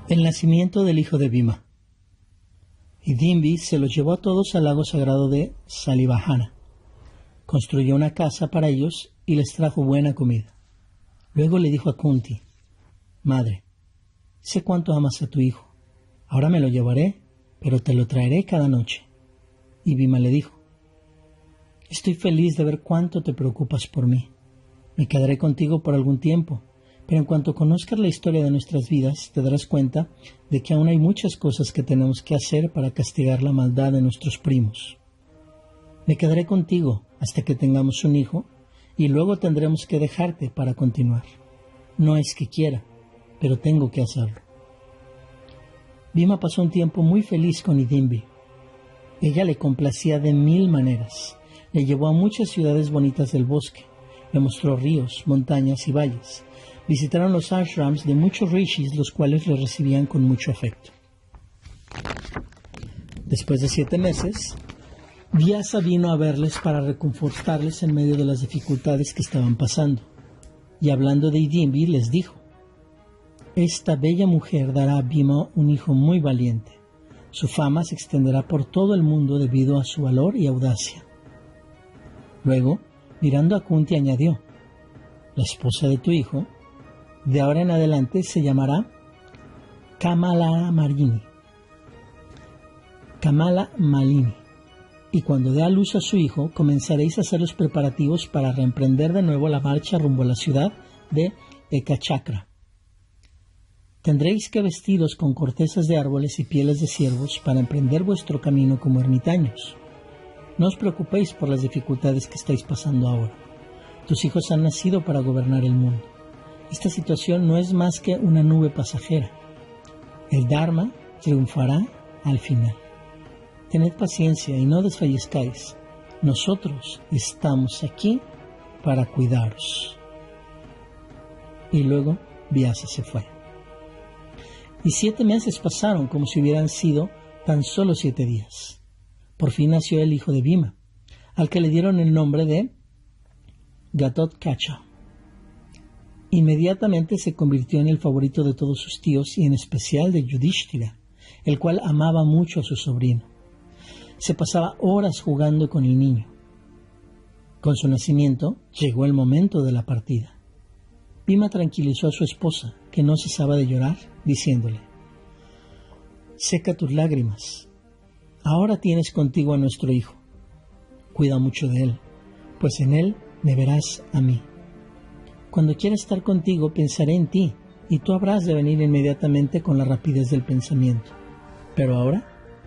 El nacimiento del hijo de Bhima. Hidimbi se los llevó a todos al lago sagrado de Salivahana. Construyó una casa para ellos y les trajo buena comida. Luego le dijo a Kunti: Madre, sé cuánto amas a tu hijo. Ahora me lo llevaré, pero te lo traeré cada noche. Y Bhima le dijo: Estoy feliz de ver cuánto te preocupas por mí. Me quedaré contigo por algún tiempo, pero en cuanto conozcas la historia de nuestras vidas, te darás cuenta de que aún hay muchas cosas que tenemos que hacer para castigar la maldad de nuestros primos. Me quedaré contigo hasta que tengamos un hijo, y luego tendremos que dejarte para continuar. No es que quiera, pero tengo que hacerlo. Bhima pasó un tiempo muy feliz con Hidimbi. Ella le complacía de 1000 maneras. Le llevó a muchas ciudades bonitas del bosque. Le mostró ríos, montañas y valles. Visitaron los ashrams de muchos rishis, los cuales le recibían con mucho afecto. Después de 7 meses, Vyasa vino a verles para reconfortarles en medio de las dificultades que estaban pasando. Y hablando de Hidimbi, les dijo: Esta bella mujer dará a Bhima un hijo muy valiente. Su fama se extenderá por todo el mundo debido a su valor y audacia. Luego, mirando a Kunti, añadió: La esposa de tu hijo, de ahora en adelante, se llamará Kamala Malini. Y cuando dé a luz a su hijo, comenzaréis a hacer los preparativos para reemprender de nuevo la marcha rumbo a la ciudad de Ekachakra. Tendréis que vestiros con cortezas de árboles y pieles de ciervos para emprender vuestro camino como ermitaños. No os preocupéis por las dificultades que estáis pasando ahora. Tus hijos han nacido para gobernar el mundo. Esta situación no es más que una nube pasajera. El Dharma triunfará al final. Tened paciencia y no desfallezcáis. Nosotros estamos aquí para cuidaros. Y luego Vyasa se fue. Y 7 meses pasaron como si hubieran sido tan solo 7 días. Por fin nació el hijo de Bhima, al que le dieron el nombre de Gatotkacha. Inmediatamente se convirtió en el favorito de todos sus tíos y en especial de Yudhishthira, el cual amaba mucho a su sobrino. Se pasaba horas jugando con el niño. Con su nacimiento llegó el momento de la partida. Bhima tranquilizó a su esposa, que no cesaba de llorar, diciéndole: Seca tus lágrimas. Ahora tienes contigo a nuestro hijo. Cuida mucho de él, pues en él me verás a mí. Cuando quiera estar contigo, pensaré en ti, y tú habrás de venir inmediatamente con la rapidez del pensamiento. Pero ahora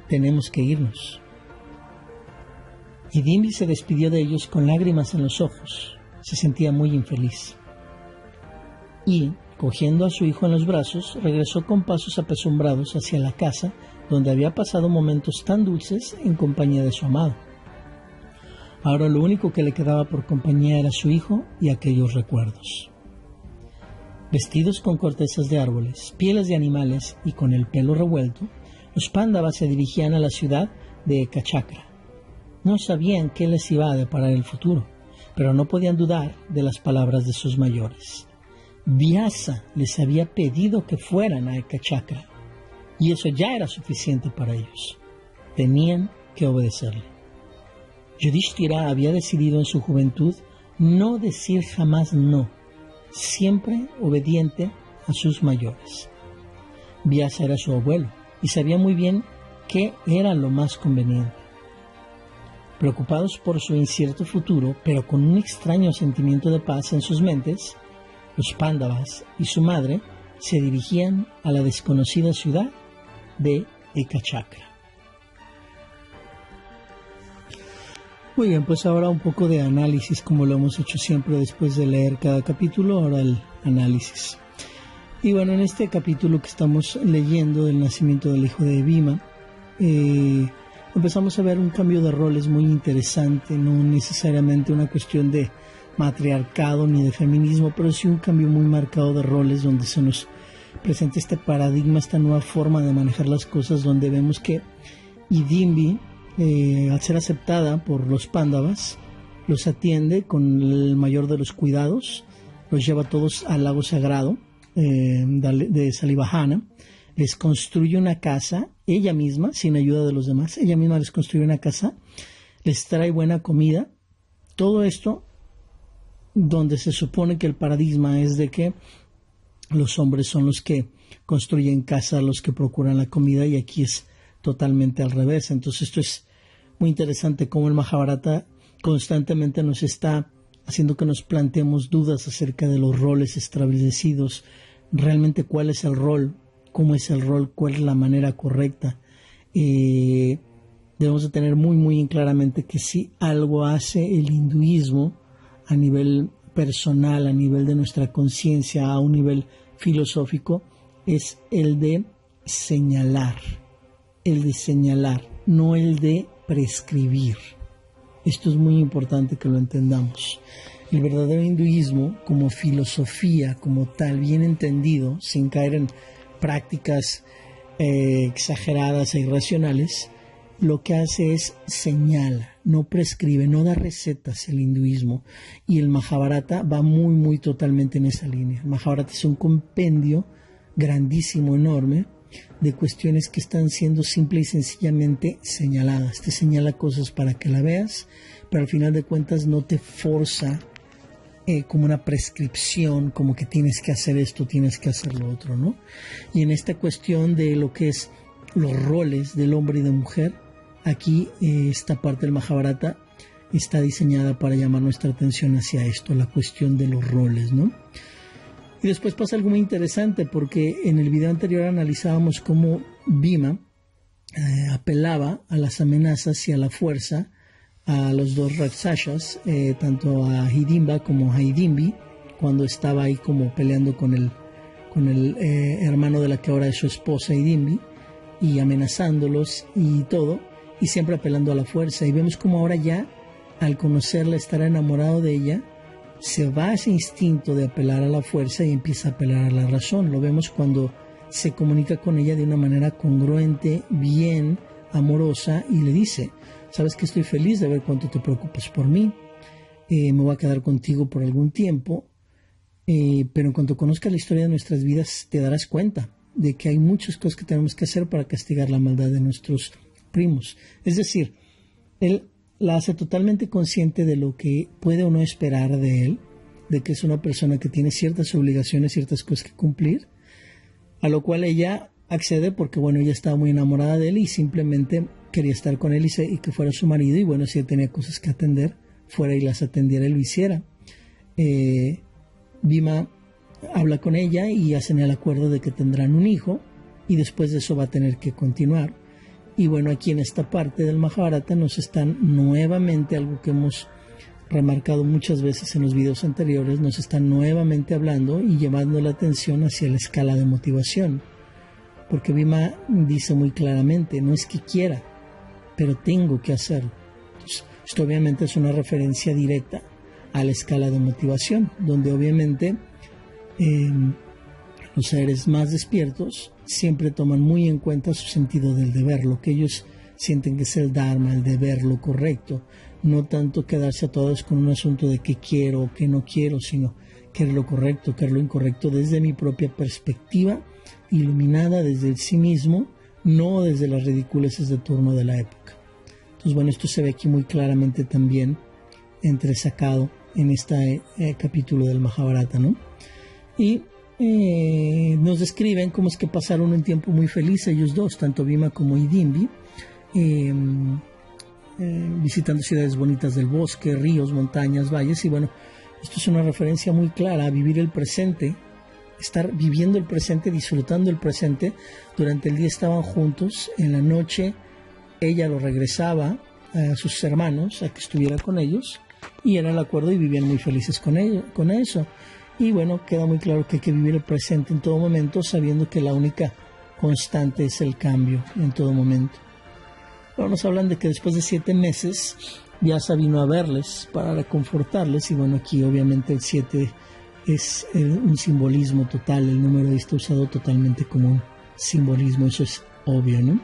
tenemos que irnos. Hidimbi se despidió de ellos con lágrimas en los ojos. Se sentía muy infeliz. Y, cogiendo a su hijo en los brazos, regresó con pasos apesumbrados hacia la casa donde había pasado momentos tan dulces en compañía de su amado. Ahora lo único que le quedaba por compañía era su hijo y aquellos recuerdos. Vestidos con cortezas de árboles, pieles de animales y con el pelo revuelto, los Pándavas se dirigían a la ciudad de Ekachakra. No sabían qué les iba a deparar el futuro, pero no podían dudar de las palabras de sus mayores. Vyasa les había pedido que fueran a Ekachakra, y eso ya era suficiente para ellos. Tenían que obedecerle. Yudhishthira había decidido en su juventud no decir jamás no, siempre obediente a sus mayores. Vyasa era su abuelo y sabía muy bien qué era lo más conveniente. Preocupados por su incierto futuro, pero con un extraño sentimiento de paz en sus mentes, los Pándavas y su madre se dirigían a la desconocida ciudad de Ekachakra. Muy bien, pues ahora un poco de análisis, como lo hemos hecho siempre después de leer cada capítulo, ahora el análisis. Y bueno, en este capítulo que estamos leyendo del nacimiento del hijo de Bhima, empezamos a ver un cambio de roles muy interesante, no necesariamente una cuestión de matriarcado ni de feminismo, pero sí un cambio muy marcado de roles donde se nos presenta este paradigma, esta nueva forma de manejar las cosas, donde vemos que Hidimbi, al ser aceptada por los Pándavas, los atiende con el mayor de los cuidados, los lleva todos al lago sagrado de Salivahana, les construye una casa, ella misma, sin ayuda de los demás, ella misma les construye una casa, les trae buena comida, todo esto donde se supone que el paradigma es de que los hombres son los que construyen casa, los que procuran la comida, y aquí es totalmente al revés. Entonces esto es muy interesante, cómo el Mahabharata constantemente nos está haciendo que nos planteemos dudas acerca de los roles establecidos, realmente cuál es el rol, cómo es el rol, cuál es la manera correcta. Debemos de tener muy, muy claramente que si algo hace el hinduismo a nivel personal, a nivel de nuestra conciencia, a un nivel filosófico, es el de señalar, no el de prescribir. Esto es muy importante que lo entendamos. El verdadero hinduismo, como filosofía, como tal, bien entendido, sin caer en prácticas exageradas e irracionales, lo que hace es señala, no prescribe, no da recetas el hinduismo. Y el Mahabharata va muy, muy totalmente en esa línea. El Mahabharata es un compendio grandísimo, enorme, de cuestiones que están siendo simple y sencillamente señaladas. Te señala cosas para que la veas, pero al final de cuentas no te forza como una prescripción, como que tienes que hacer esto, tienes que hacer lo otro, ¿no? Y en esta cuestión de lo que es los roles del hombre y de mujer, aquí esta parte del Mahabharata está diseñada para llamar nuestra atención hacia esto, la cuestión de los roles, ¿no? Y después pasa algo muy interesante, porque en el video anterior analizábamos cómo Bhima apelaba a las amenazas y a la fuerza a los dos Rakshasas, tanto a Hidimba como a Hidimbi, cuando estaba ahí como peleando con el hermano de la que ahora es su esposa Hidimbi, y amenazándolos y todo, y siempre apelando a la fuerza. Y vemos como ahora ya, al conocerla, estar enamorado de ella, se va a ese instinto de apelar a la fuerza y empieza a apelar a la razón. Lo vemos cuando se comunica con ella de una manera congruente, bien, amorosa, y le dice: sabes que estoy feliz de ver cuánto te preocupas por mí, me voy a quedar contigo por algún tiempo, pero en cuanto conozcas la historia de nuestras vidas te darás cuenta de que hay muchas cosas que tenemos que hacer para castigar la maldad de nuestros primos. Es decir, él la hace totalmente consciente de lo que puede o no esperar de él, de que es una persona que tiene ciertas obligaciones, ciertas cosas que cumplir, a lo cual ella accede porque, bueno, ella estaba muy enamorada de él y simplemente quería estar con él y que fuera su marido, y bueno, si él tenía cosas que atender, fuera y las atendiera y lo hiciera. Bhima habla con ella y hacen el acuerdo de que tendrán un hijo, y después de eso va a tener que continuar. Y bueno, aquí en esta parte del Mahabharata nos están nuevamente, algo que hemos remarcado muchas veces en los videos anteriores, nos están nuevamente hablando y llevando la atención hacia la escala de motivación. Porque Bhima dice muy claramente, no es que quiera, pero tengo que hacerlo. Entonces, esto obviamente es una referencia directa a la escala de motivación, donde obviamente los seres más despiertos siempre toman muy en cuenta su sentido del deber, lo que ellos sienten que es el dharma, el deber, lo correcto, no tanto quedarse atorados con un asunto de qué quiero o qué no quiero, sino qué es lo correcto, qué es lo incorrecto desde mi propia perspectiva, iluminada desde el sí mismo, no desde las ridiculeces de turno de la época. Entonces, bueno, esto se ve aquí muy claramente también entresacado en este capítulo del Mahabharata, ¿no? Y nos describen cómo es que pasaron un tiempo muy feliz ellos dos, tanto Bhima como Hidimbi, visitando ciudades bonitas del bosque, ríos, montañas, valles. Y bueno, esto es una referencia muy clara a vivir el presente, estar viviendo el presente, disfrutando el presente. Durante el día estaban juntos, en la noche ella lo regresaba a sus hermanos a que estuviera con ellos, y era el acuerdo y vivían muy felices con eso. Y bueno, queda muy claro que hay que vivir el presente en todo momento, sabiendo que la única constante es el cambio en todo momento. Ahora nos hablan de que después de 7 meses Vyasa vino a verles para reconfortarles, y bueno, aquí obviamente el 7 es un simbolismo total, el número está usado totalmente como un simbolismo, eso es obvio, ¿no?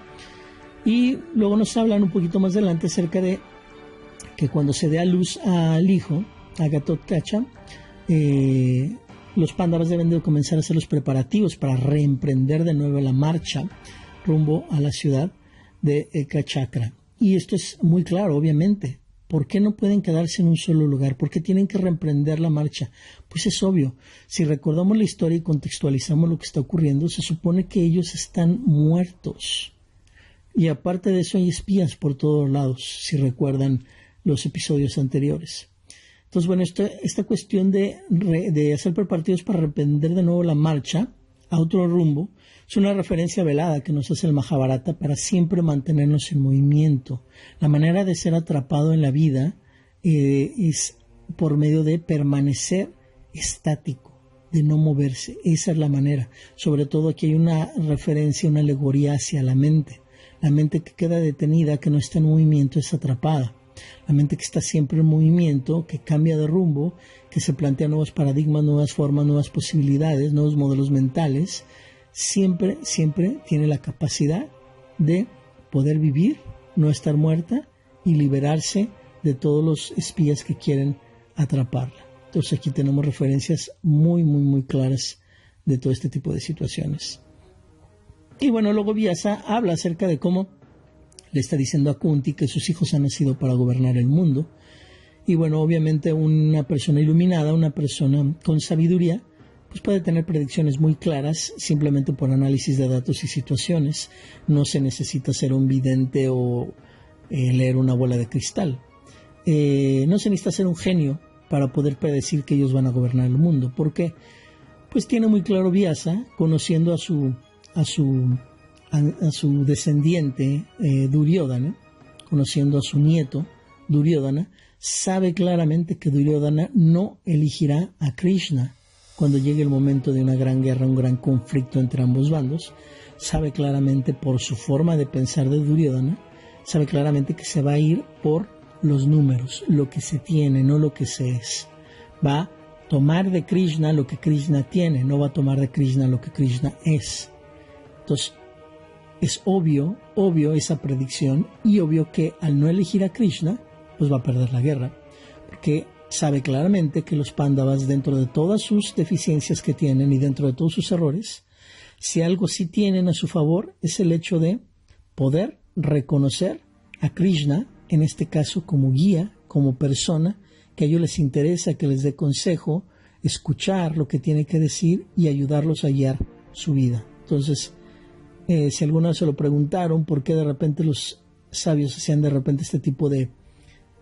Y luego nos hablan un poquito más adelante acerca de que cuando se dé a luz al hijo, a Gatotkacha, los Pándavas deben de comenzar a hacer los preparativos para reemprender de nuevo la marcha rumbo a la ciudad de Ekachakra. Y esto es muy claro, obviamente. ¿Por qué no pueden quedarse en un solo lugar? ¿Por qué tienen que reemprender la marcha? Pues es obvio. Si recordamos la historia y contextualizamos lo que está ocurriendo, se supone que ellos están muertos. Y aparte de eso hay espías por todos lados, si recuerdan los episodios anteriores. Entonces, bueno, esta cuestión de hacer preparativos para reemprender de nuevo la marcha a otro rumbo es una referencia velada que nos hace el Mahabharata para siempre mantenernos en movimiento. La manera de ser atrapado en la vida es por medio de permanecer estático, de no moverse. Esa es la manera. Sobre todo aquí hay una referencia, una alegoría hacia la mente. La mente que queda detenida, que no está en movimiento, es atrapada. La mente que está siempre en movimiento, que cambia de rumbo, que se plantea nuevos paradigmas, nuevas formas, nuevas posibilidades, nuevos modelos mentales, siempre tiene la capacidad de poder vivir, no estar muerta y liberarse de todos los espías que quieren atraparla. Entonces aquí tenemos referencias muy claras de todo este tipo de situaciones. Y bueno, luego Vyasa habla acerca de cómo le está diciendo a Kunti que sus hijos han nacido para gobernar el mundo. Y bueno, obviamente una persona iluminada, una persona con sabiduría, pues puede tener predicciones muy claras simplemente por análisis de datos y situaciones. No se necesita ser un vidente o leer una bola de cristal. No se necesita ser un genio para poder predecir que ellos van a gobernar el mundo. ¿Por qué? Pues tiene muy claro Vyasa, conociendo a su descendiente Duryodhana, conociendo a su nieto Duryodhana, sabe claramente que Duryodhana no elegirá a Krishna cuando llegue el momento de una gran guerra, un gran conflicto entre ambos bandos. Sabe claramente por su forma de pensar de Duryodhana, sabe claramente que se va a ir por los números, lo que se tiene, no lo que se es. Va a tomar de Krishna lo que Krishna tiene, no va a tomar de Krishna lo que Krishna es. Entonces, es obvio esa predicción y obvio que al no elegir a Krishna, pues va a perder la guerra, porque sabe claramente que los Pándavas, dentro de todas sus deficiencias que tienen y dentro de todos sus errores, si algo sí tienen a su favor es el hecho de poder reconocer a Krishna, en este caso como guía, como persona, que a ellos les interesa, que les dé consejo, escuchar lo que tiene que decir y ayudarlos a guiar su vida. Entonces, si alguna vez se lo preguntaron por qué de repente los sabios hacían de repente este tipo de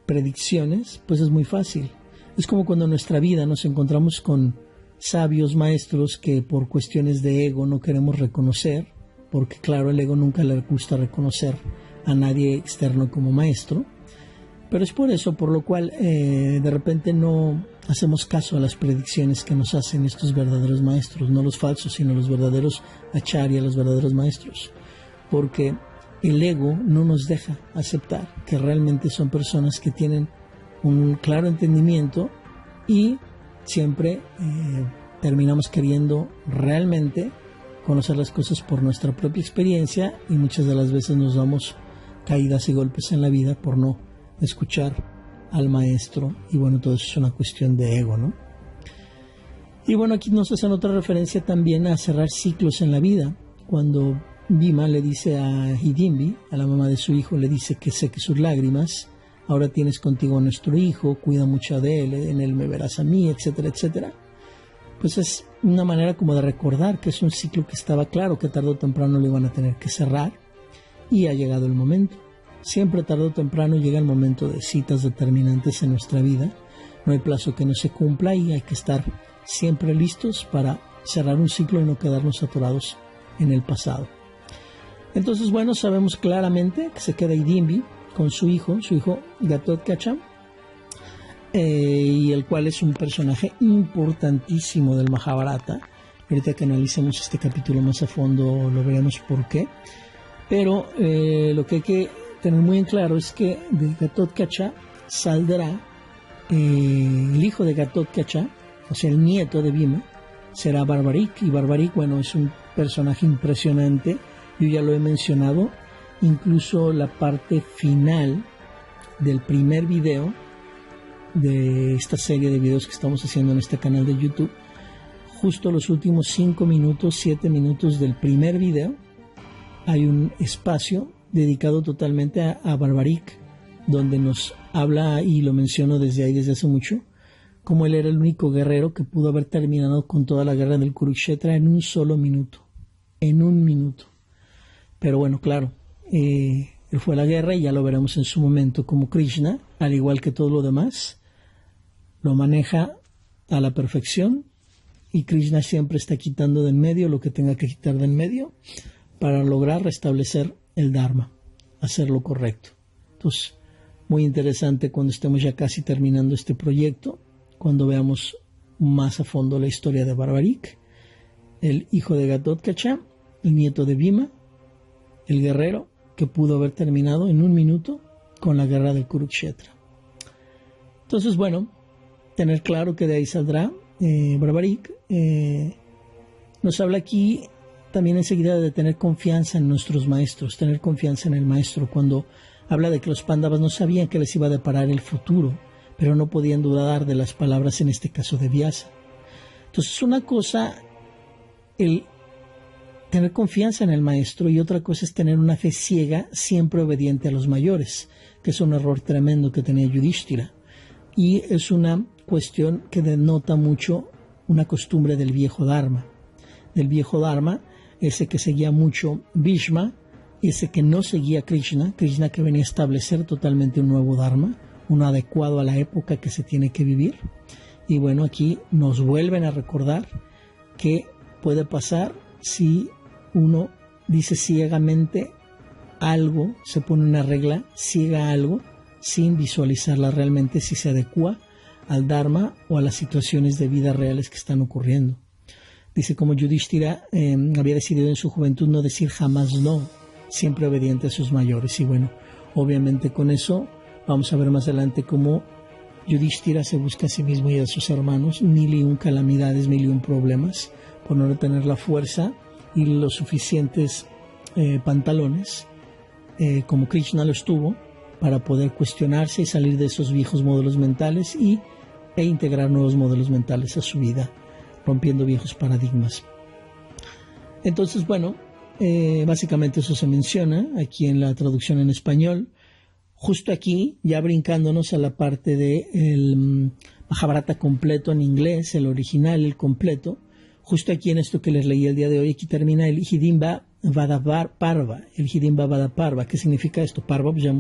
predicciones, pues es muy fácil. Es como cuando en nuestra vida nos encontramos con sabios maestros que por cuestiones de ego no queremos reconocer, porque claro, el ego nunca le gusta reconocer a nadie externo como maestro, pero es por eso por lo cual de repente no hacemos caso a las predicciones que nos hacen estos verdaderos maestros, no los falsos, sino los verdaderos acharya, los verdaderos maestros, porque el ego no nos deja aceptar que realmente son personas que tienen un claro entendimiento y siempre terminamos queriendo realmente conocer las cosas por nuestra propia experiencia y muchas de las veces nos damos caídas y golpes en la vida por no escuchar al maestro, y bueno, todo eso es una cuestión de ego, ¿no? Y bueno, aquí nos hacen otra referencia también a cerrar ciclos en la vida, cuando Bhima le dice a Hidimbi, a la mamá de su hijo, le dice que seque sus lágrimas, ahora tienes contigo a nuestro hijo, cuida mucho de él, en él me verás a mí, etcétera, etcétera. Pues es una manera como de recordar que es un ciclo que estaba claro, que tarde o temprano lo iban a tener que cerrar, y ha llegado el momento. Siempre tarde o temprano llega el momento de citas determinantes en nuestra vida. No hay plazo que no se cumpla y hay que estar siempre listos para cerrar un ciclo y no quedarnos atorados en el pasado. Entonces, bueno, sabemos claramente que se queda Hidimbi con su hijo Ghatotkacha, y el cual es un personaje importantísimo del Mahabharata. Ahorita que analicemos este capítulo más a fondo lo veremos por qué. Pero lo que hay que tener muy en claro es que de Ghatotkacha saldrá el hijo de Ghatotkacha, o sea, el nieto de Bhima, será Barbarik. Y Barbarik, bueno, es un personaje impresionante. Yo ya lo he mencionado, incluso la parte final del primer video de esta serie de videos que estamos haciendo en este canal de YouTube, justo los últimos 5 minutos, 7 minutos del primer video, hay un espacio dedicado totalmente a Barbaric, donde nos habla, y lo menciono desde ahí desde hace mucho, como él era el único guerrero que pudo haber terminado con toda la guerra del Kurukshetra en un solo minuto. En un minuto. Pero bueno, claro, él fue a la guerra y ya lo veremos en su momento como Krishna, al igual que todo lo demás, lo maneja a la perfección y Krishna siempre está quitando del medio lo que tenga que quitar del medio para lograr restablecer el Dharma, hacer lo correcto. Entonces, muy interesante cuando estemos ya casi terminando este proyecto, cuando veamos más a fondo la historia de Barbaric, el hijo de Gatotkacha, el nieto de Bhima, el guerrero que pudo haber terminado en un minuto con la guerra del Kurukshetra. Entonces, bueno, tener claro que de ahí saldrá Barbaric. Nos habla aquí también enseguida de tener confianza en nuestros maestros, tener confianza en el maestro, cuando habla de que los Pándavas no sabían que les iba a deparar el futuro, pero no podían dudar de las palabras, en este caso de Vyasa. Entonces, una cosa, el tener confianza en el maestro, y otra cosa es tener una fe ciega, siempre obediente a los mayores, que es un error tremendo que tenía Yudhishthira. Y es una cuestión que denota mucho una costumbre del viejo Dharma. Del viejo Dharma, ese que seguía mucho Bhishma, ese que no seguía Krishna que venía a establecer totalmente un nuevo Dharma, uno adecuado a la época que se tiene que vivir. Y bueno, aquí nos vuelven a recordar que puede pasar si uno dice ciegamente algo, se pone una regla ciega a algo, sin visualizarla realmente si se adecua al Dharma o a las situaciones de vida reales que están ocurriendo. Dice como Yudhishthira había decidido en su juventud no decir jamás no, siempre obediente a sus mayores. Y bueno, obviamente con eso vamos a ver más adelante cómo Yudhishthira se busca a sí mismo y a sus hermanos mil y un calamidades, mil y un problemas, por no tener la fuerza y los suficientes pantalones como Krishna los tuvo para poder cuestionarse y salir de esos viejos modelos mentales e integrar nuevos modelos mentales a su vida, rompiendo viejos paradigmas. Entonces, bueno, básicamente eso se menciona aquí en la traducción en español. Justo aquí, ya brincándonos a la parte del Mahabharata completo en inglés, el original, el completo, justo aquí en esto que les leí el día de hoy, aquí termina el Hidimba Vada Parva. El Hidimba Vada Parva, ¿qué significa esto? Parva, pues ya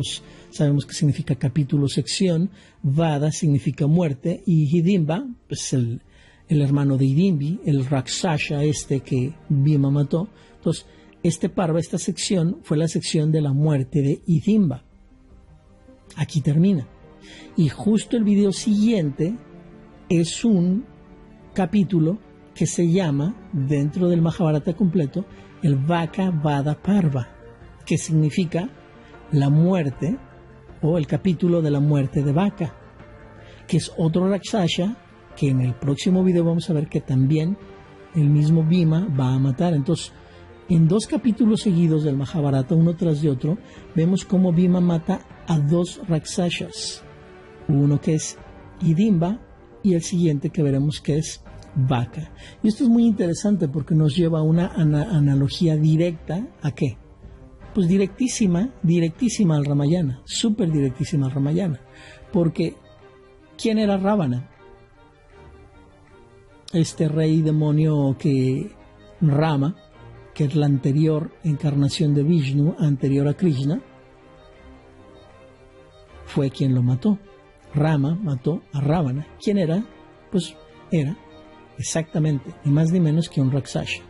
sabemos que significa capítulo, sección. Vada significa muerte. Y Hidimba, pues el hermano de Hidimbi, el Rakshasha que Bhima mató. Entonces, este Parva, esta sección, fue la sección de la muerte de Hidimba. Aquí termina. Y justo el video siguiente es un capítulo que se llama, dentro del Mahabharata completo, el Vaka Vada Parva, que significa la muerte, o el capítulo de la muerte de Vaka, que es otro Rakshasha que en el próximo video vamos a ver que también el mismo Bhima va a matar. Entonces, en 2 capítulos seguidos del Mahabharata, uno tras de otro, vemos cómo Bhima mata a 2 Rakshashas, uno que es Hidimba y el siguiente que veremos que es Vaka. Y esto es muy interesante porque nos lleva a una analogía directa. ¿A qué? Pues directísima al Ramayana, súper directísima al Ramayana. Porque, ¿quién era Ravana? Este rey demonio Rama, que es la anterior encarnación de Vishnu, anterior a Krishna, fue quien lo mató. Rama mató a Ravana. ¿Quién era? Pues era exactamente, ni más ni menos que un Rakshasha.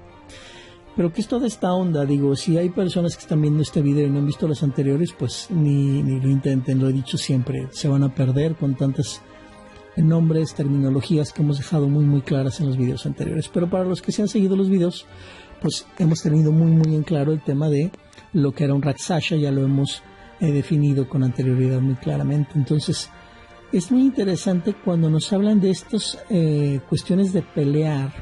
Pero ¿qué es toda esta onda? Digo, si hay personas que están viendo este video y no han visto los anteriores, pues ni lo intenten, lo he dicho siempre, se van a perder con tantos nombres, terminologías que hemos dejado muy muy claras en los videos anteriores. Pero para los que se han seguido los videos, pues hemos tenido muy muy en claro el tema de lo que era un Rakshasha, ya lo hemos definido con anterioridad muy claramente. Entonces, es muy interesante cuando nos hablan de estas cuestiones de pelear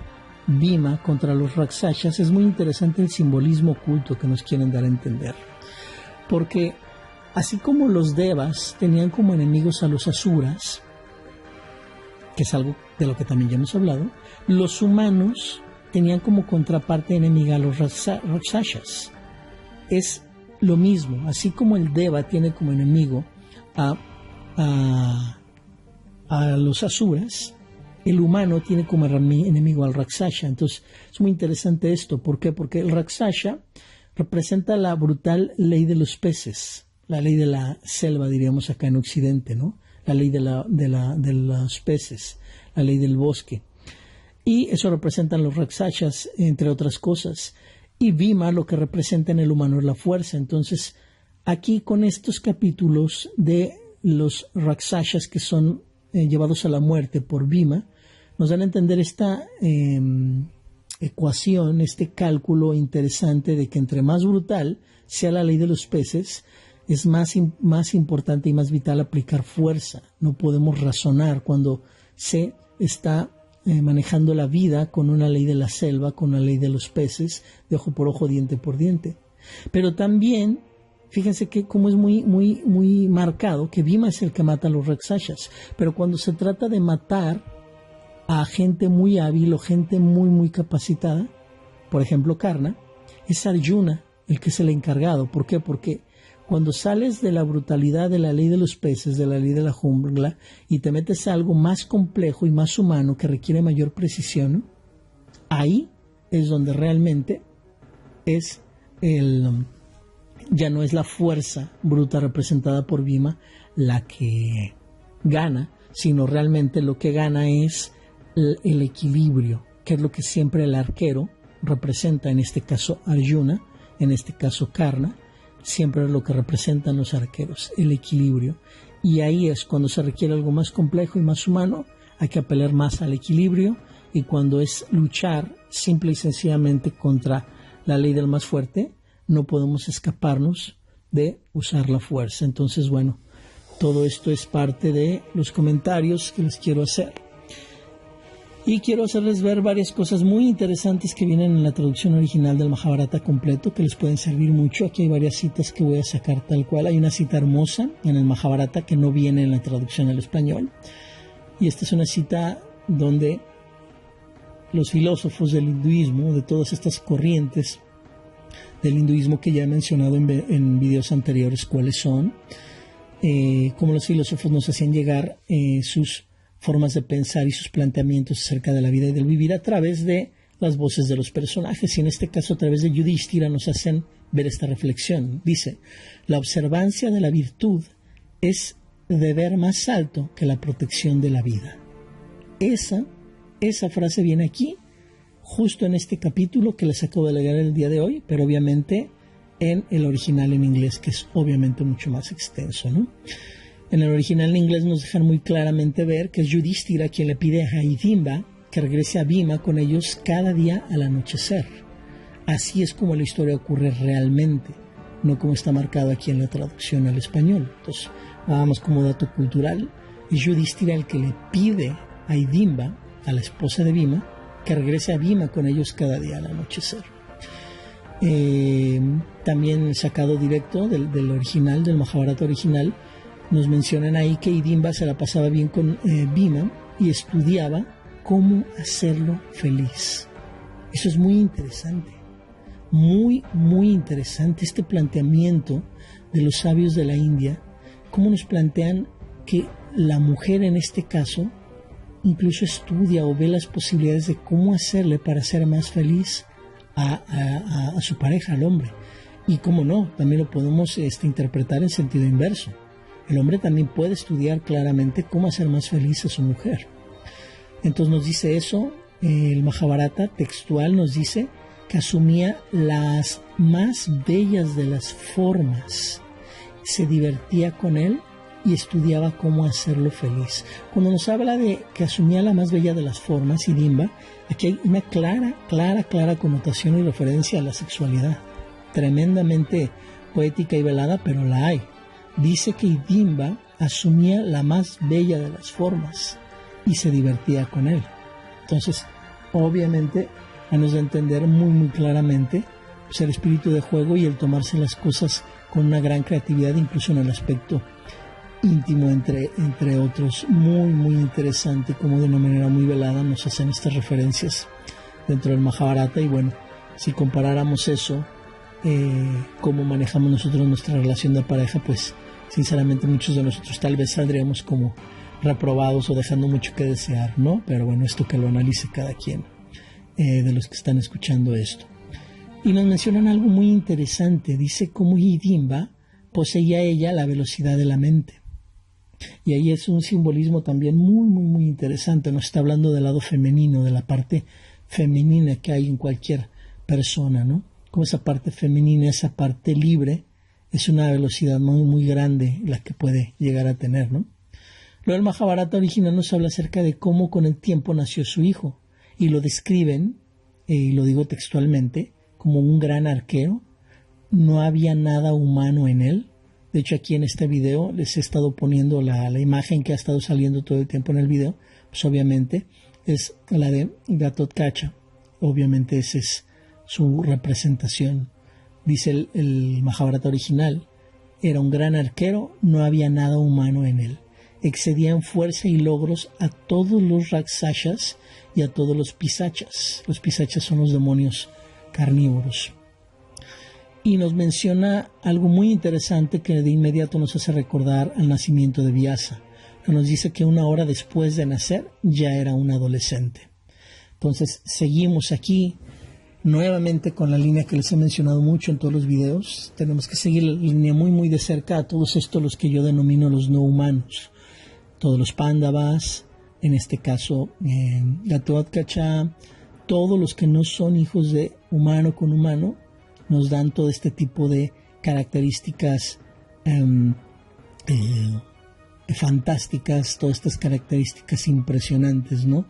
Bhima contra los Rakshashas. Es muy interesante el simbolismo oculto que nos quieren dar a entender. Porque así como los Devas tenían como enemigos a los Asuras, que es algo de lo que también ya hemos hablado, los humanos tenían como contraparte enemiga a los Rakshasas. Es lo mismo, así como el Deva tiene como enemigo a los Asuras, el humano tiene como enemigo al Rakshasa. Entonces es muy interesante esto. ¿Por qué? Porque el Rakshasa representa la brutal ley de los peces, la ley de la selva, diríamos acá en Occidente, ¿no? La ley de los peces, la ley del bosque. Y eso representan los Rakshasas, entre otras cosas. Y Bhima lo que representa en el humano es la fuerza. Entonces, aquí con estos capítulos de los Rakshasas que son llevados a la muerte por Bhima, nos dan a entender esta ecuación, este cálculo interesante de que entre más brutal sea la ley de los peces, es más importante y más vital aplicar fuerza. No podemos razonar cuando se está manejando la vida con una ley de la selva, con una ley de los peces, de ojo por ojo, diente por diente. Pero también, fíjense que como es muy marcado, que Bhima es el que mata a los Rakshasas, pero cuando se trata de matar a gente muy hábil o gente muy capacitada, por ejemplo Karna, es Arjuna el que es el encargado. ¿Por qué? Porque cuando sales de la brutalidad de la ley de los peces, de la ley de la jungla, y te metes a algo más complejo y más humano que requiere mayor precisión, ahí es donde realmente es ya no es la fuerza bruta representada por Bhima la que gana, sino realmente lo que gana es el equilibrio, que es lo que siempre el arquero representa, en este caso Arjuna, en este caso Karna, siempre es lo que representan los arqueros, el equilibrio. Y ahí es cuando se requiere algo más complejo y más humano, hay que apelar más al equilibrio, y cuando es luchar simple y sencillamente contra la ley del más fuerte, no podemos escaparnos de usar la fuerza. Entonces, bueno, todo esto es parte de los comentarios que les quiero hacer. Y quiero hacerles ver varias cosas muy interesantes que vienen en la traducción original del Mahabharata completo, que les pueden servir mucho. Aquí hay varias citas que voy a sacar tal cual. Hay una cita hermosa en el Mahabharata que no viene en la traducción al español. Y esta es una cita donde los filósofos del hinduismo, de todas estas corrientes del hinduismo que ya he mencionado en videos anteriores cuáles son, cómo los filósofos nos hacían llegar sus formas de pensar y sus planteamientos acerca de la vida y del vivir a través de las voces de los personajes, y en este caso a través de Yudhishthira nos hacen ver esta reflexión. Dice: la observancia de la virtud es deber más alto que la protección de la vida. Esa frase viene aquí, justo en este capítulo que les acabo de leer el día de hoy, pero obviamente en el original en inglés, que es obviamente mucho más extenso, ¿no? En el original en inglés nos dejan muy claramente ver que es Yudhishthira quien le pide a Hidimba que regrese a Bhima con ellos cada día al anochecer. Así es como la historia ocurre realmente, no como está marcado aquí en la traducción al español. Entonces, nada más como dato cultural, es Yudhishthira el que le pide a Hidimba, a la esposa de Bhima, que regrese a Bhima con ellos cada día al anochecer. También sacado directo del original, del Mahabharata original, nos mencionan ahí que Hidimba se la pasaba bien con Bhima y estudiaba cómo hacerlo feliz. Eso es muy interesante, muy interesante este planteamiento de los sabios de la India, cómo nos plantean que la mujer en este caso incluso estudia o ve las posibilidades de cómo hacerle para ser más feliz a su pareja, al hombre. Y cómo no, también lo podemos interpretar en sentido inverso. El hombre también puede estudiar claramente cómo hacer más feliz a su mujer. Entonces nos dice eso, el Mahabharata textual nos dice que asumía las más bellas de las formas, se divertía con él y estudiaba cómo hacerlo feliz. Cuando nos habla de que asumía la más bella de las formas, Hidimba, aquí hay una clara connotación y referencia a la sexualidad, tremendamente poética y velada, pero la hay. Dice que Hidimba asumía la más bella de las formas y se divertía con él. Entonces, obviamente, nos da a entender muy claramente pues, el espíritu de juego y el tomarse las cosas con una gran creatividad, incluso en el aspecto íntimo entre otros, muy muy interesante, como de una manera muy velada nos hacen estas referencias dentro del Mahabharata. Y bueno, si comparáramos eso, cómo manejamos nosotros nuestra relación de pareja, pues sinceramente muchos de nosotros tal vez saldríamos como reprobados o dejando mucho que desear, ¿no? Pero bueno, esto que lo analice cada quien de los que están escuchando esto. Y nos mencionan algo muy interesante, dice cómo Hidimba poseía ella la velocidad de la mente. Y ahí es un simbolismo también muy, muy, muy interesante. Nos está hablando del lado femenino, de la parte femenina que hay en cualquier persona, ¿no? Como esa parte femenina, esa parte libre, es una velocidad muy, muy grande la que puede llegar a tener, ¿no? Luego el Mahabharata original nos habla acerca de cómo con el tiempo nació su hijo. Y lo describen, y lo digo textualmente, como un gran arquero. No había nada humano en él. De hecho, aquí en este video les he estado poniendo la imagen que ha estado saliendo todo el tiempo en el video. Pues obviamente es la de Gatotkacha. Obviamente esa es su representación. Dice el Mahabharata original, era un gran arquero, no había nada humano en él. Excedía en fuerza y logros a todos los Rakshasas y a todos los Pisachas. Los Pisachas son los demonios carnívoros. Y nos menciona algo muy interesante que de inmediato nos hace recordar al nacimiento de Vyasa. Nos dice que 1 hora después de nacer ya era un adolescente. Entonces seguimos aquí nuevamente con la línea que les he mencionado mucho en todos los videos. Tenemos que seguir la línea muy muy de cerca a todos estos los que yo denomino los no humanos. Todos los Pándavas, en este caso Gatotkacha, todos los que no son hijos de humano con humano, nos dan todo este tipo de características fantásticas, todas estas características impresionantes, ¿no?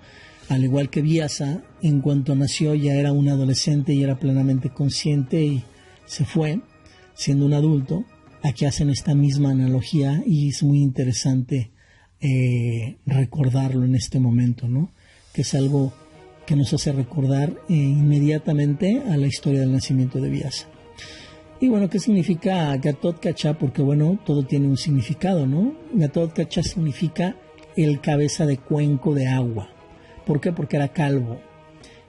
Al igual que Vyasa, en cuanto nació ya era un adolescente y era plenamente consciente y se fue siendo un adulto. Aquí hacen esta misma analogía y es muy interesante recordarlo en este momento, ¿no? Que es algo que nos hace recordar inmediatamente a la historia del nacimiento de Vyasa. Y bueno, ¿qué significa Gatotkacha? Porque bueno, todo tiene un significado, ¿no? Gatotkacha significa el cabeza de cuenco de agua. ¿Por qué? Porque era calvo.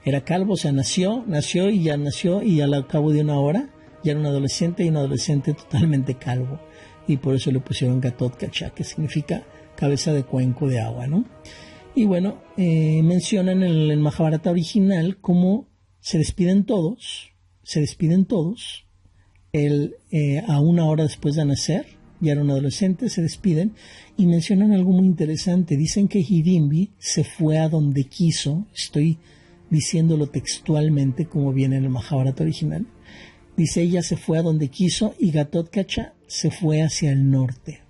Era calvo, o sea, nació y al cabo de 1 hora ya era un adolescente y un adolescente totalmente calvo. Y por eso le pusieron Gatotkacha, que significa cabeza de cuenco de agua, ¿no? Y bueno, mencionan en el Mahabharata original cómo se despiden todos, a 1 hora después de nacer, ya era un adolescente, se despiden, y mencionan algo muy interesante. Dicen que Hidimbi se fue a donde quiso, estoy diciéndolo textualmente como viene en el Mahabharata original. Dice, ella se fue a donde quiso y Gatotkacha se fue hacia el norte.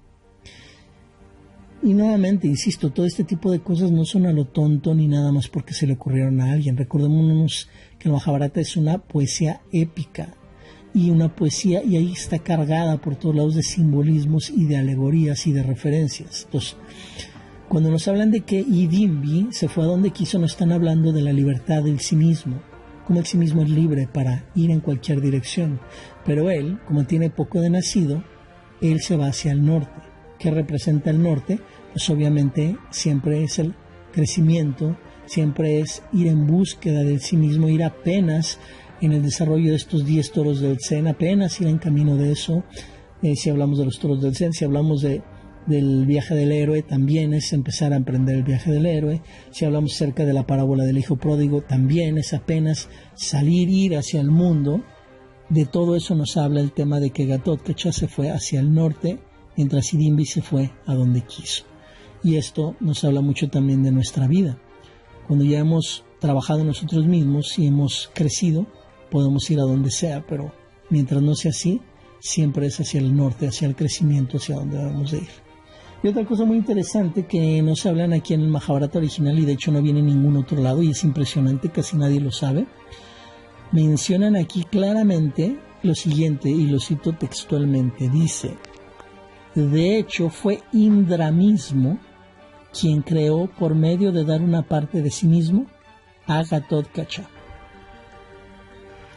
Y nuevamente, insisto, todo este tipo de cosas no son a lo tonto ni nada más porque se le ocurrieron a alguien. Recordémonos que el Mahabharata es una poesía épica y una poesía, y ahí está cargada por todos lados de simbolismos y de alegorías y de referencias. Entonces, cuando nos hablan de que Hidimbi se fue a donde quiso, no están hablando de la libertad del sí mismo, como el sí mismo es libre para ir en cualquier dirección. Pero él, como tiene poco de nacido, él se va hacia el norte. ¿Qué representa el norte? Pues obviamente siempre es el crecimiento, siempre es ir en búsqueda del sí mismo, ir apenas en el desarrollo de estos 10 toros del Zen, apenas ir en camino de eso. Si hablamos de los toros del Zen, si hablamos del viaje del héroe, también es empezar a emprender el viaje del héroe. Si hablamos acerca de la parábola del hijo pródigo, también es apenas salir, ir hacia el mundo. De todo eso nos habla el tema de que Gatotkacha se fue hacia el norte, mientras Hidimbi se fue a donde quiso. Y esto nos habla mucho también de nuestra vida. Cuando ya hemos trabajado en nosotros mismos y hemos crecido, podemos ir a donde sea, pero mientras no sea así, siempre es hacia el norte, hacia el crecimiento, hacia donde debemos de ir. Y otra cosa muy interesante que nos hablan aquí en el Mahabharata original, y de hecho no viene en ningún otro lado, y es impresionante, casi nadie lo sabe, mencionan aquí claramente lo siguiente, y lo cito textualmente, dice: de hecho fue Indra mismo quien creó, por medio de dar una parte de sí mismo, a Gatotkacha.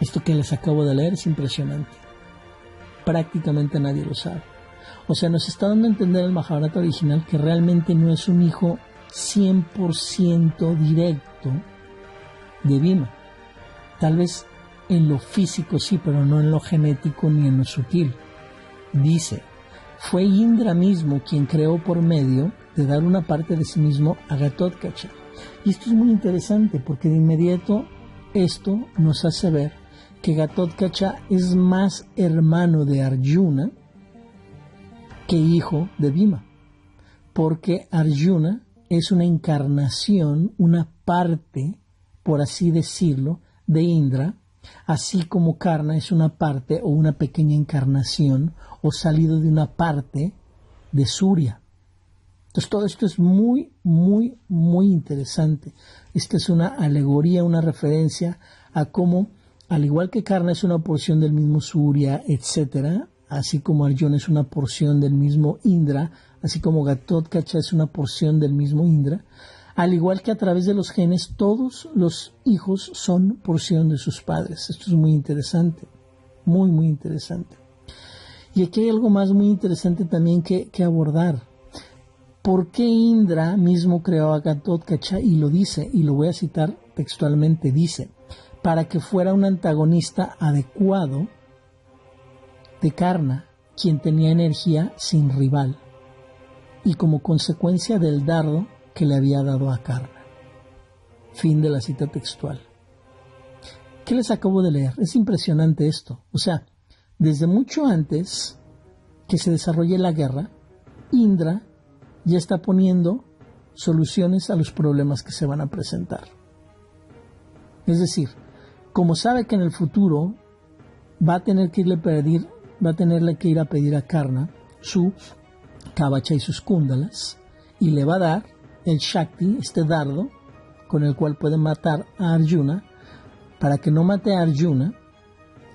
Esto que les acabo de leer es impresionante. Prácticamente nadie lo sabe. O sea, nos está dando a entender el Mahabharata original que realmente no es un hijo 100% directo de Bhima. Tal vez en lo físico sí, pero no en lo genético ni en lo sutil. Dice, fue Indra mismo quien creó por medio de dar una parte de sí mismo a Ghatotkacha. Y esto es muy interesante porque de inmediato esto nos hace ver que Ghatotkacha es más hermano de Arjuna que hijo de Bhima, porque Arjuna es una encarnación, una parte, por así decirlo, de Indra, así como Karna es una parte o una pequeña encarnación o salido de una parte de Surya. Entonces todo esto es muy, muy, muy interesante. Esta es una alegoría, una referencia a cómo, al igual que Karna es una porción del mismo Surya, etcétera, así como Arjuna es una porción del mismo Indra, así como Ghatotkacha es una porción del mismo Indra, al igual que a través de los genes, todos los hijos son porción de sus padres. Esto es muy interesante, muy, muy interesante. Y aquí hay algo más muy interesante también que abordar. ¿Por qué Indra mismo creó a Ghatotkacha? Y lo dice, y lo voy a citar textualmente, dice, para que fuera un antagonista adecuado de Karna, quien tenía energía sin rival, y como consecuencia del dardo que le había dado a Karna. Fin de la cita textual. ¿Qué les acabo de leer? Es impresionante esto. O sea, desde mucho antes que se desarrolle la guerra, Indra ya está poniendo soluciones a los problemas que se van a presentar. Es decir, como sabe que en el futuro va a tener que ir a pedir a Karna su Kavacha y sus Kúndalas, y le va a dar el Shakti, este dardo, con el cual puede matar a Arjuna. Para que no mate a Arjuna,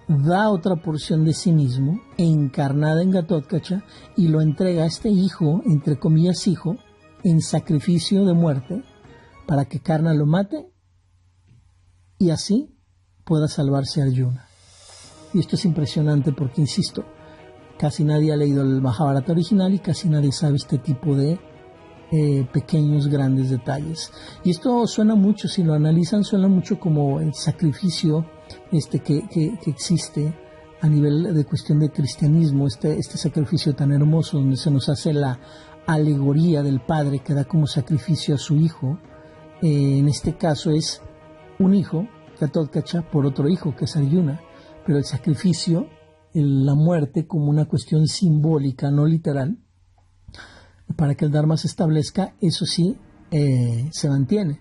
da otra porción de sí mismo, encarnada en Ghatotkacha, y lo entrega a este hijo, entre comillas hijo, en sacrificio de muerte, para que Karna lo mate, y así pueda salvarse Arjuna. Y esto es impresionante porque, insisto, casi nadie ha leído el Mahabharata original y casi nadie sabe este tipo de pequeños, grandes detalles. Y esto suena mucho, si lo analizan, suena mucho como el sacrificio que existe a nivel de cuestión de cristianismo, este sacrificio tan hermoso donde se nos hace la alegoría del padre que da como sacrificio a su hijo. En este caso es un hijo, Ghatotkacha, por otro hijo, que es Arjuna, pero el sacrificio, la muerte como una cuestión simbólica, no literal, para que el Dharma se establezca, eso sí se mantiene.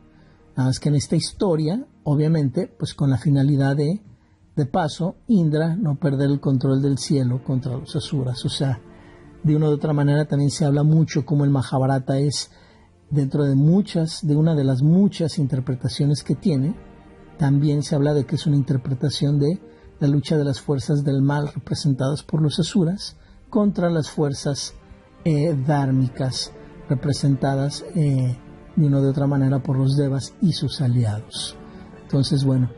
Nada más que en esta historia, obviamente, pues con la finalidad de paso, Indra no perder el control del cielo contra los asuras. O sea, de una u otra manera también se habla mucho como el Mahabharata es, dentro de una de las muchas interpretaciones que tiene, también se habla de que es una interpretación de la lucha de las fuerzas del mal representadas por los asuras contra las fuerzas dármicas representadas de una u otra manera por los devas y sus aliados. Entonces, bueno,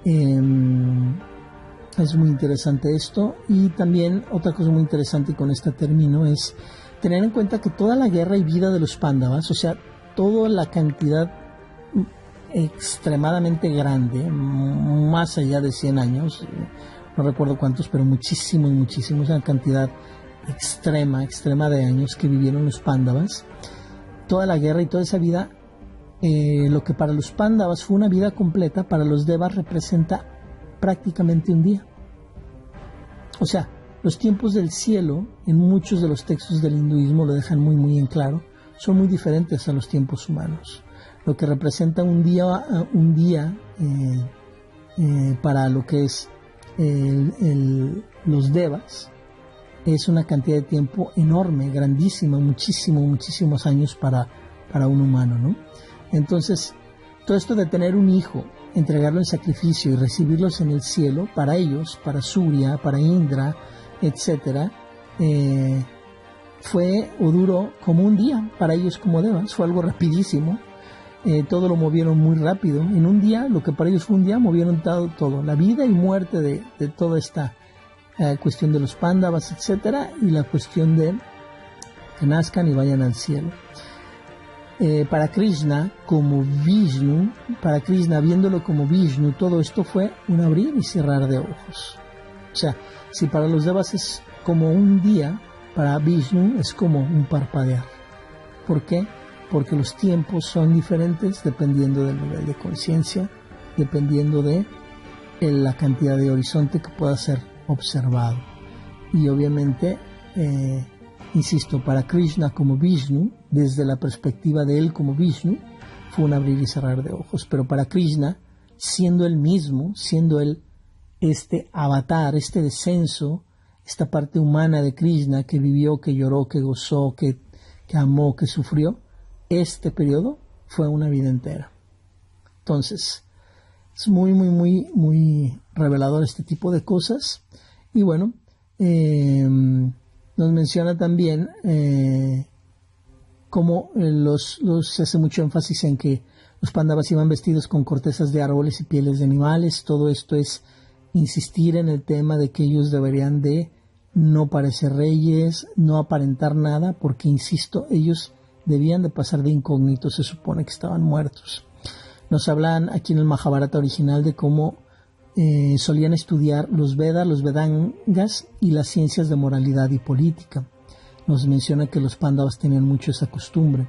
es muy interesante esto. Y también otra cosa muy interesante, y con esta termino, es tener en cuenta que toda la guerra y vida de los Pándavas, o sea, toda la cantidad extremadamente grande, más allá de 100 años, no recuerdo cuántos, pero muchísimos, una cantidad extrema de años que vivieron los Pándavas, toda la guerra y toda esa vida, lo que para los Pándavas fue una vida completa, para los Devas representa prácticamente un día. O sea, los tiempos del cielo, en muchos de los textos del hinduismo lo dejan muy en claro, son muy diferentes a los tiempos humanos. Lo que representa un día para lo que es los Devas, es una cantidad de tiempo enorme, grandísima, muchísimos años para un humano, ¿no? Entonces, todo esto de tener un hijo, entregarlo en sacrificio y recibirlos en el cielo, para ellos, para Surya, para Indra, etcétera, fue o duró como un día para ellos como Devas. Fue algo rapidísimo. Todo lo movieron muy rápido. En un día, lo que para ellos fue un día, movieron todo, la vida y muerte de toda esta cuestión de los Pándavas, etcétera, y la cuestión de que nazcan y vayan al cielo. Para Krishna, como Vishnu, para Krishna, viéndolo como Vishnu, todo esto fue un abrir y cerrar de ojos. O sea, si para los devas es como un día, para Vishnu es como un parpadear. ¿Por qué? Porque los tiempos son diferentes dependiendo del nivel de conciencia, dependiendo de la cantidad de horizonte que pueda ser observado. Y obviamente, insisto, para Krishna como Vishnu, desde la perspectiva de él como Vishnu, fue un abrir y cerrar de ojos. Pero para Krishna, siendo él mismo, siendo él este avatar, este descenso, esta parte humana de Krishna que vivió, que lloró, que gozó, que amó, que sufrió, este periodo fue una vida entera. Entonces, es muy, muy, muy, muy revelador este tipo de cosas. Y bueno, nos menciona también cómo se hace mucho énfasis en que los Pándavas iban vestidos con cortezas de árboles y pieles de animales. Todo esto es insistir en el tema de que ellos deberían de no parecer reyes, no aparentar nada, porque, insisto, ellos debían de pasar de incógnitos, se supone que estaban muertos. Nos hablan aquí en el Mahabharata original de cómo solían estudiar los Vedas, los Vedangas y las ciencias de moralidad y política. Nos menciona que los Pándavas tenían mucho esa costumbre.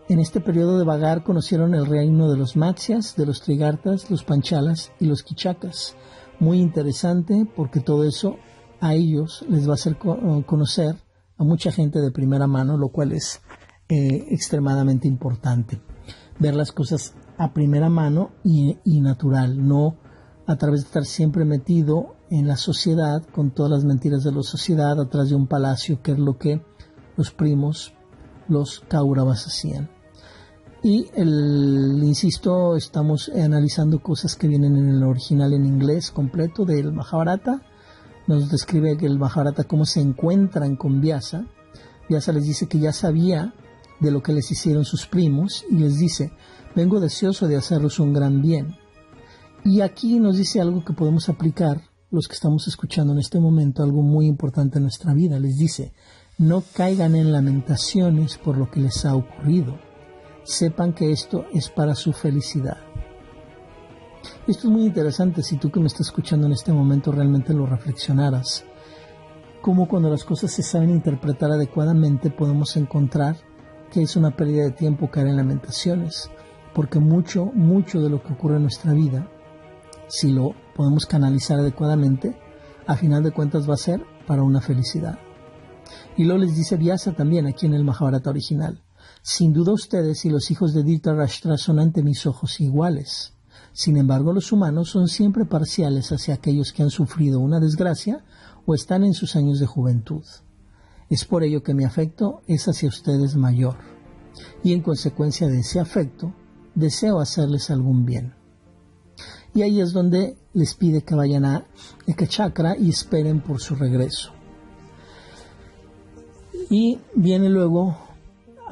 En este periodo de vagar conocieron el reino de los Matsyas, de los Trigartas, los Panchalas y los Kichakas. Muy interesante porque todo eso a ellos les va a hacer conocer a mucha gente de primera mano, lo cual es extremadamente importante. Ver las cosas a primera mano y natural, no a través de estar siempre metido en la sociedad, con todas las mentiras de la sociedad, atrás de un palacio, que es lo que los primos, los Kauravas, hacían. Y insisto, estamos analizando cosas que vienen en el original en inglés completo del Mahabharata. Nos describe que el Mahabharata cómo se encuentran con Vyasa. Vyasa les dice que ya sabía de lo que les hicieron sus primos y les dice: vengo deseoso de hacerles un gran bien. Y aquí nos dice algo que podemos aplicar los que estamos escuchando en este momento, algo muy importante en nuestra vida. Les dice: no caigan en lamentaciones por lo que les ha ocurrido. Sepan que esto es para su felicidad. Esto es muy interesante si tú que me estás escuchando en este momento realmente lo reflexionaras. Cómo cuando las cosas se saben interpretar adecuadamente podemos encontrar que es una pérdida de tiempo caer en lamentaciones. Porque mucho de lo que ocurre en nuestra vida, si lo podemos canalizar adecuadamente, a final de cuentas va a ser para una felicidad. Y luego les dice Vyasa también aquí en el Mahabharata original: sin duda ustedes y los hijos de Dhritarashtra son ante mis ojos iguales. Sin embargo, los humanos son siempre parciales hacia aquellos que han sufrido una desgracia o están en sus años de juventud. Es por ello que mi afecto es hacia ustedes mayor. Y en consecuencia de ese afecto, deseo hacerles algún bien. Y ahí es donde les pide que vayan a Ekachakra y esperen por su regreso. Y viene luego,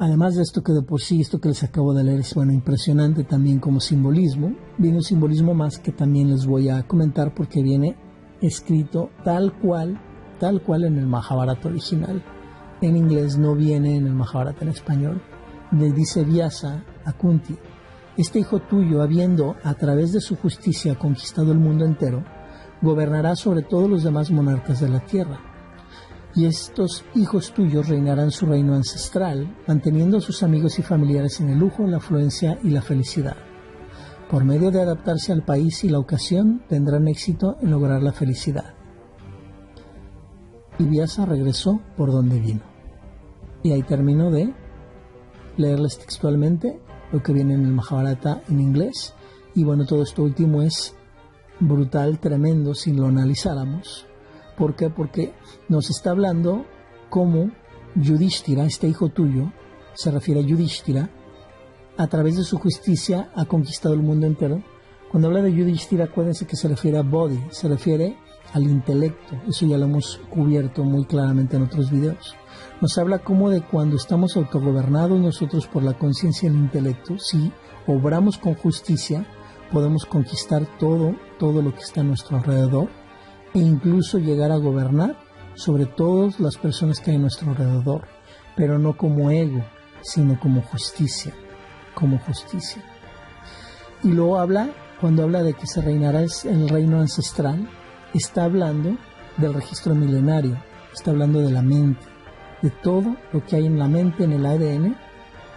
además de esto que de por sí, esto que les acabo de leer es impresionante también como simbolismo, viene un simbolismo más que también les voy a comentar porque viene escrito tal cual en el Mahabharata original. En inglés no viene en el Mahabharata en español. Le dice Vyasa a Kunti: este hijo tuyo, habiendo a través de su justicia conquistado el mundo entero, gobernará sobre todos los demás monarcas de la tierra. Y estos hijos tuyos reinarán su reino ancestral, manteniendo a sus amigos y familiares en el lujo, la afluencia y la felicidad. Por medio de adaptarse al país y la ocasión, tendrán éxito en lograr la felicidad. Y Vyasa regresó por donde vino. Y ahí terminó de leerles textualmente lo que viene en el Mahabharata en inglés. Y bueno, todo esto último es brutal, tremendo, si lo analizáramos. ¿Por qué? Porque nos está hablando cómo Yudhishthira, este hijo tuyo, se refiere a Yudhishthira, a través de su justicia ha conquistado el mundo entero. Cuando habla de Yudhishthira, acuérdense que se refiere a Bodhi, se refiere al intelecto. Eso ya lo hemos cubierto muy claramente en otros videos. Nos habla como de cuando estamos autogobernados nosotros por la conciencia y el intelecto, si obramos con justicia, podemos conquistar todo lo que está a nuestro alrededor. e incluso llegar a gobernar sobre todas las personas que hay a nuestro alrededor, pero no como ego, sino como justicia, como justicia. Y luego cuando habla de que se reinará el reino ancestral, está hablando del registro milenario, está hablando de la mente, de todo lo que hay en la mente, en el ADN.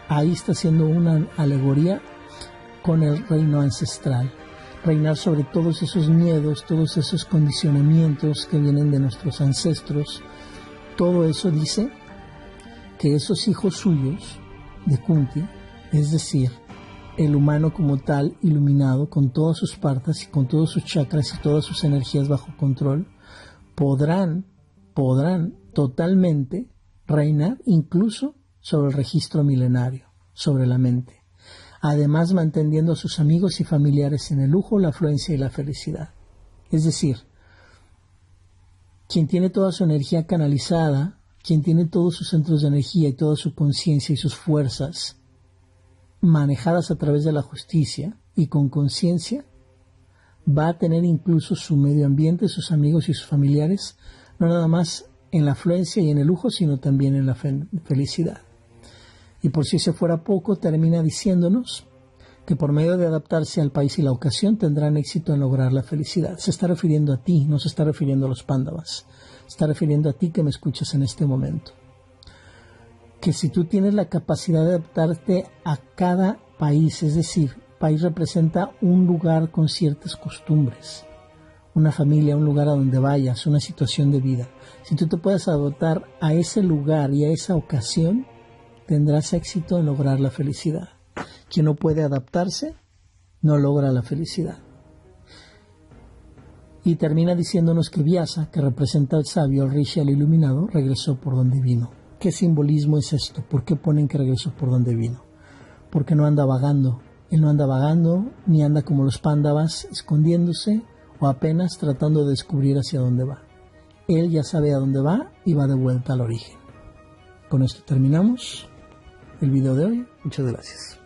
Ahí está haciendo una alegoría con el reino ancestral, reinar sobre todos esos miedos, todos esos condicionamientos que vienen de nuestros ancestros. Todo eso dice que esos hijos suyos de Kunti, es decir, el humano como tal, iluminado, con todas sus partes y con todos sus chakras y todas sus energías bajo control, podrán totalmente reinar incluso sobre el registro milenario, sobre la mente, además manteniendo a sus amigos y familiares en el lujo, la afluencia y la felicidad. Es decir, quien tiene toda su energía canalizada, quien tiene todos sus centros de energía y toda su conciencia y sus fuerzas manejadas a través de la justicia y con conciencia, va a tener incluso su medio ambiente, sus amigos y sus familiares, no nada más en la afluencia y en el lujo, sino también en la felicidad. Y por si ese fuera poco, termina diciéndonos que por medio de adaptarse al país y la ocasión tendrán éxito en lograr la felicidad. Se está refiriendo a ti, no se está refiriendo a los Pándavas. Se está refiriendo a ti que me escuchas en este momento. Que si tú tienes la capacidad de adaptarte a cada país, es decir, país representa un lugar con ciertas costumbres, una familia, un lugar a donde vayas, una situación de vida. Si tú te puedes adaptar a ese lugar y a esa ocasión, tendrás éxito en lograr la felicidad. Quien no puede adaptarse, no logra la felicidad. Y termina diciéndonos que Vyasa, que representa al sabio, al rishi, al iluminado, regresó por donde vino. ¿Qué simbolismo es esto? ¿Por qué ponen que regresó por donde vino? Porque no anda vagando. Él no anda vagando, ni anda como los Pándavas, escondiéndose o apenas tratando de descubrir hacia dónde va. Él ya sabe a dónde va y va de vuelta al origen. Con esto terminamos el video de hoy. Muchas gracias.